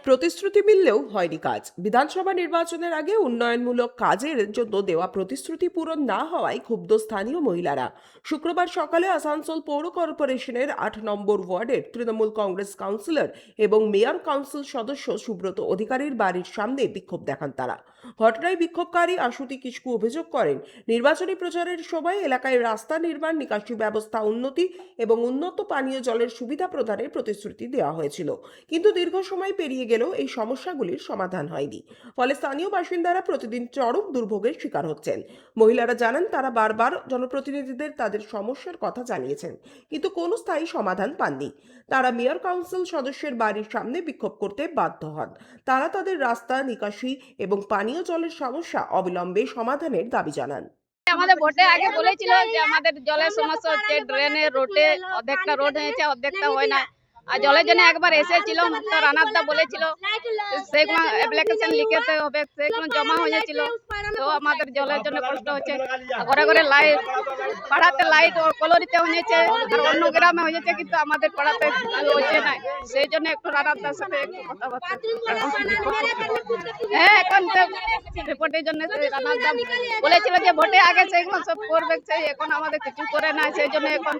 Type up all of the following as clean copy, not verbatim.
প্রতিশ্রুতি মিললেও হয়নি কাজ। বিধানসভা নির্বাচনের আগে উন্নয়নমূলক কাজের জন্য দেওয়া প্রতিশ্রুতি পূরণ না হওয়ায় ক্ষুব্ধ স্থানীয় মহিলারা শুক্রবার সকালে আসানসোল পৌর কর্পোরেশনের ৮ নম্বর ওয়ার্ডের তৃণমূল কংগ্রেস কাউন্সিলর এবং মেয়র কাউন্সিল সদস্য সুব্রত অধিকারীর বাড়ির সামনে বিক্ষোভ দেখান তারা। ঘটনায় বিক্ষোভকারী আশুতি কিস্কু অভিযোগ করেন, নির্বাচনী প্রচারের সময় এলাকায় রাস্তা নির্মাণ, নিকাশি ব্যবস্থা উন্নতি এবং উন্নত পানীয় জলের সুবিধা প্রদানের প্রতিশ্রুতি দেওয়া হয়েছিল, কিন্তু দীর্ঘ সময় পেরিয়ে গেলেও এই সমস্যাগুলির সমাধান হয়নি। ফলে স্থানীয় বাসিন্দারা প্রতিদিন চরম দুর্ভোগের শিকার হচ্ছেন। মহিলারা জানান, তারা বারবার জনপ্রতিনিধিদের তাদের সমস্যার কথা জানিয়েছেন, কিন্তু কোনো স্থায়ী সমাধান পাননি। তারা মেয়র কাউন্সিল সদস্যের বাড়ির সামনে বিক্ষোভ করতে বাধ্য হন। তারা তাদের রাস্তা, নিকাশি এবং পানীয় জলের সমস্যা অবিলম্বে সমাধানের দাবি জানান। আমাদের ভোটে আগে বলেছিল যে আমাদের জলের সমস্যা হচ্ছে, ড্রেনের রোডে অর্ধেকটা রোড হয়েছে, অর্ধেকটা হয় না। আর জলের জন্য একবার এসেছিল, তো রানারদা বলেছিল সেগুলো অ্যাপ্লিকেশন লিখতে হবে, সেগুলো জমা হয়েছিল। তো আমাদের জলের জন্য কষ্ট হচ্ছে। ঘরে ঘরে লাইট, পাড়াতে লাইট ও কলোনিতে হয়েছে, আর অন্য গ্রামে হয়েছে, কিন্তু আমাদের পাড়াতে হচ্ছে না। সেই জন্য একটু রানারদার সাথে একটু কথাবার্তা। হ্যাঁ, এখন রিপোর্টের জন্য রানারদা বলেছিল যে ভোটে আগে সেগুলো সব করবে, সেই এখন আমাদের কিছু করে না। সেই জন্য এখন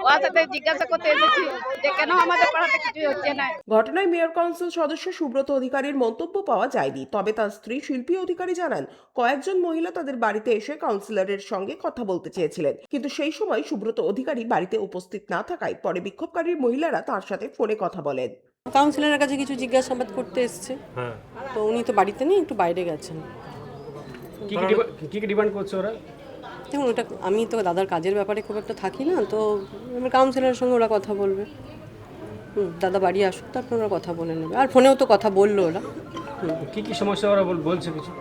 ওর সাথে জিজ্ঞাসা করতে এসেছি যে কেন আমাদের পাড়াতে কিছু হচ্ছে না। ঘটনায় মেয়র কাউন্সিল সদস্য সুব্রত অধিকারীর মন্তব্য পাওয়া যায়নি, তবে তার স্ত্রী শিল্পী অধিকারী জানান, কয়েকজন মহিলা তাদের বাড়িতে এসে কাউন্সিলরের সঙ্গে কথা বলতে চেয়েছিলেন, কিন্তু সেই সময় সুব্রত অধিকারী বাড়িতে উপস্থিত না থাকায় পরে বিক্ষোভকারী মহিলারা তার সাথে ফোনে কথা বলেন। কাউন্সিলরের কাছে কিছু জিজ্ঞাসাবাদ করতে এসছে, তো উনি তো বাড়িতে নেই, একটু বাইরে গেছেন। কি ডিমান্ড করছে ওরা? দেখুন, ওটা আমি তো দাদার কাজের ব্যাপারে খুব একটা থাকি না, তো কাউন্সিলরের সঙ্গে ওরা কথা বলবে। দাদা বাড়ি আসুক, তারপর ওরা কথা বলে নেবে। আর ফোনেও তো কথা বললো ওরা। কি সমস্যা ওরা বলছে কিছু?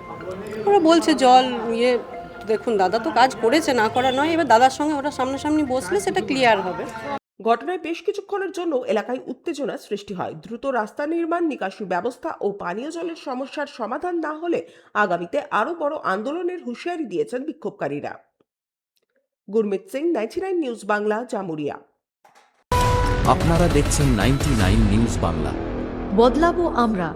ওরা বলছে জল দেখুন দাদা তো কাজ করেছে, না করা নয়, এবার দাদার সঙ্গে ওরা সামনাসামনি বসলে সেটা ক্লিয়ার হবে। ঘটনায় বেশ কিছুক্ষণের জন্য এলাকায় উত্তেজনা সৃষ্টি হয়। দ্রুত রাস্তা নির্মাণ, নিকাশি ব্যবস্থা ও পানীয় জলের সমস্যার সমাধান না হলে আগামীতে আরো বড় আন্দোলনের হুঁশিয়ারি দিয়েছেন বিক্ষোভকারীরা। গুরমিত সিং, 99 নিউজ বাংলা, জামুরিয়া। আপনারা দেখছেন 99 নিউজ বাংলা। বদলাবো আমরা।